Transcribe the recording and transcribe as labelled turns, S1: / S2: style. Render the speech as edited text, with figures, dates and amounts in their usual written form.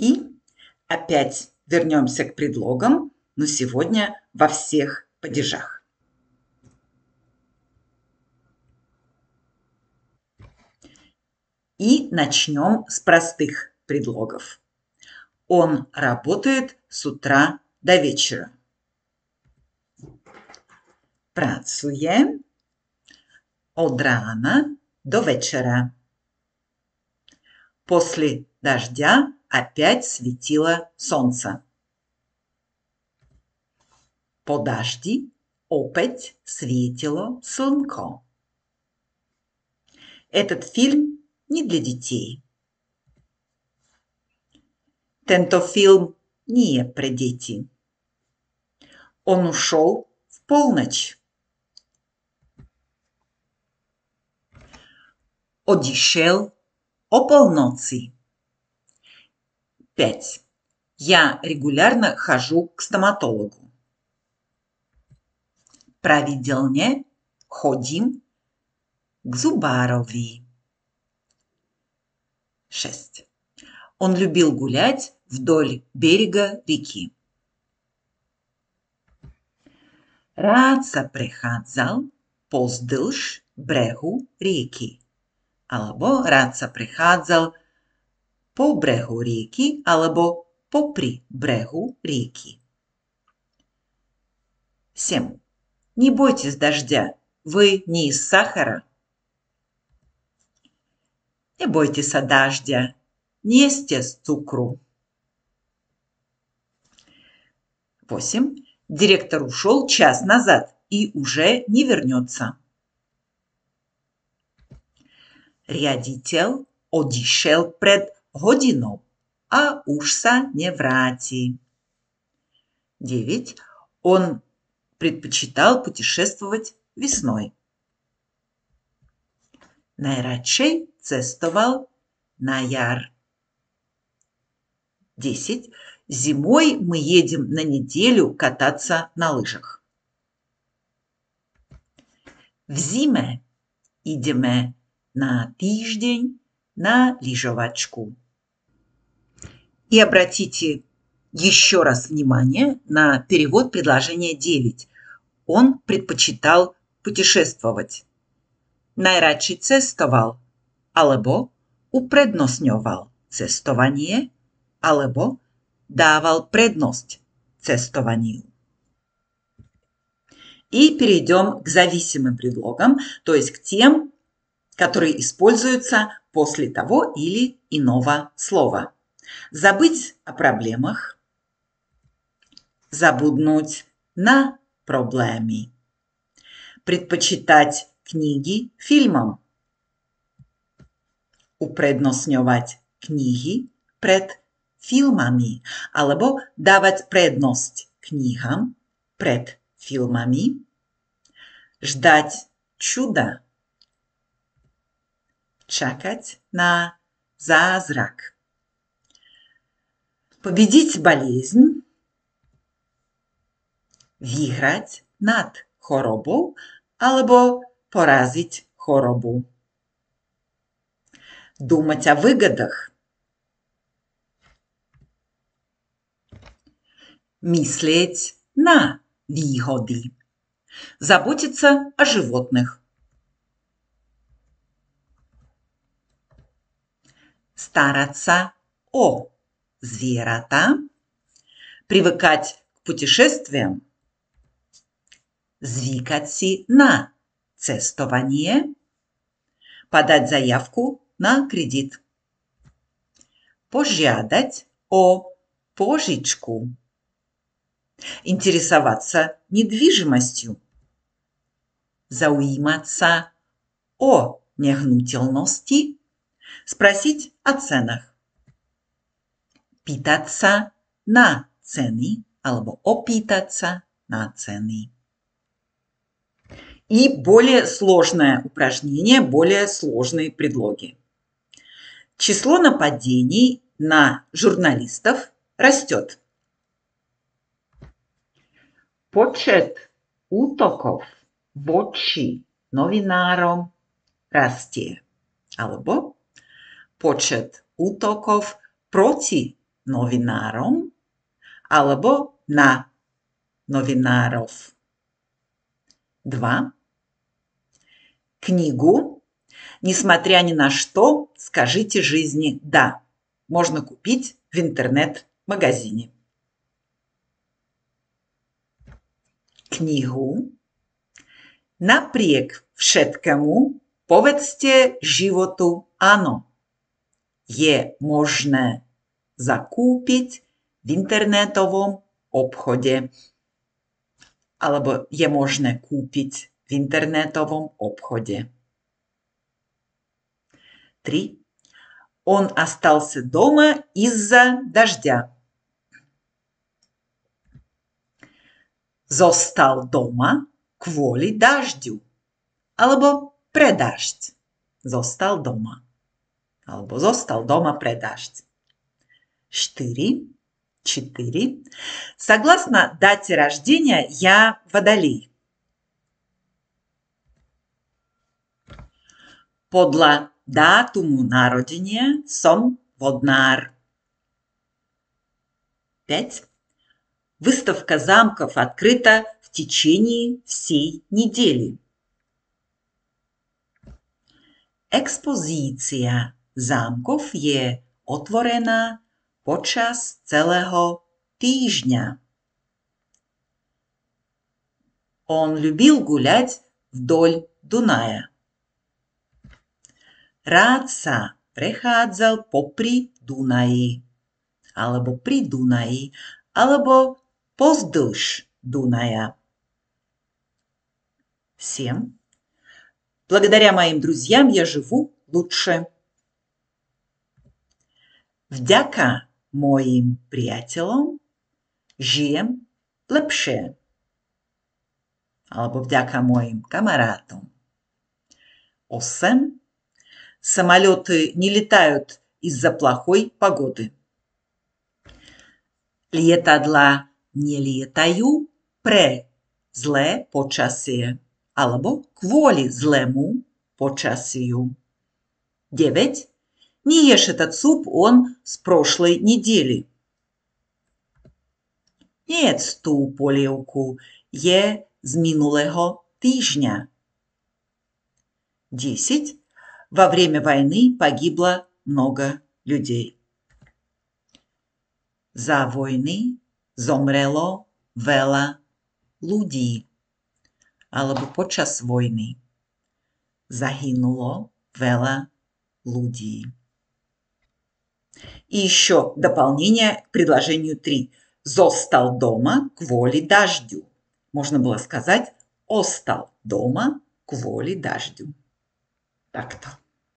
S1: И опять вернемся к предлогам, но сегодня во всех падежах. И начнем с простых предлогов. Он работает с утра до вечера. Pracuje od rána до вечера. После дождя опять светило солнце. Po daždi opäť svietilo slnko. Этот фильм не для детей. Tento film nie je pre deti. Он ушел в полночь. Odišiel o polnoci. 5. Я регулярно хожу к стоматологу. Pravidelne chodím k zubárovi. 6. Он любил гулять вдоль берега реки. Rád sa prechádzal pozdĺž brehu rieky. Alebo rád sa prechádzal po brehu rieky alebo popri brehu rieky. 7. Не бойтесь дождя, вы не из сахара. Не бойтесь дождя, не ешьте с цукру. 8. Директор ушел час назад и уже не вернется. Riaditeľ odišiel pred hodinou a už sa nevráti. 9. Он предпочитал путешествовать весной. Najradšej cestoval na jar. 10. Зимой мы едем на неделю кататься на лыжах. V zime ideme на týždeň на lyžovačku. И обратите еще раз внимание на перевод предложения 9. Он предпочитал путешествовать. Najradšej cestoval, alebo uprednostňoval cestovanie, alebo dával предность цестованию. И перейдем к зависимым предлогам, то есть к тем, которые используются после того или иного слова. Забыть о проблемах, забуднуть на проблеми, предпочитать книги фильмам, uprednostňovať knihy pred filmami, alebo dávať prednosť knihám pred filmami, ždať čuda, čakať na zázrak, победить болезнь, vyhrať nad chorobou alebo poraziť chorobu. Думать о выгодах, myslieť na výhody, заботиться о животных, стараться о zvieratá, привыкать к путешествиям, zvykať si na cestovanie, подать заявку на кредит, požiadať o požičku, интересоваться недвижимостью, zaujímať sa o nehnuteľnosti, sпросить о ценах, pýtať sa na ceny alebo opýtať sa на цены. И более сложное упражнение, более сложные предлоги. Число нападений на журналистов растет. Počet útokov voči novinárom rastie. Alebo počet útokov proti novinárom alebo na novinárov. 2. Книгу. Несмотря ни на что, скажите жизни «да». Можно купить в интернет-магазине. Knihu. Napriek všetkému povedzte životu áno. Je možné zakúpiť v internetovom obchode. Alebo je možné kúpiť v internetovom obchode. 3. Он остался дома из-за дождя. Zostal doma kvôli dažďu. Alebo pre dažď. Zostal doma. Alebo zostal дома pre dažď. 4. Согласно дате рождения, я водолей. Podľa dátumu narodenia som vodnár. 5. Выставка замков открыта в течение всей недели. Expozícia zámkov je otvorená počas celého týždňa. Он любил гулять вдоль Дуная. Rád sa prechádzal popri Dunaji, alebo pri Dunaji, alebo поздĺž Дуная. 7. Благодаря моим друзьям я живу лучше. Vďaka mojim priateľom žijem lepšie. Alebo vďaka mojim kamarátom. 8. Самолеты не летают из-за плохой погоды. Lietadlá nelietajú pre zlé počasie alebo kvôli zlému počasiu. 9. Не ешь этот суп, он с прошлой недели. Nejedz tú polievku, je z minulého týždňa. 10. Во время войны погибло много людей. Za vojny zomrelo veľa ľudí. Alebo počas vojny zahynulo veľa ľudí. И еще дополнение к предложению 3. Zostal дома kvôli dažďu. Можно было сказать остал дома kvôli dažďu. Takto.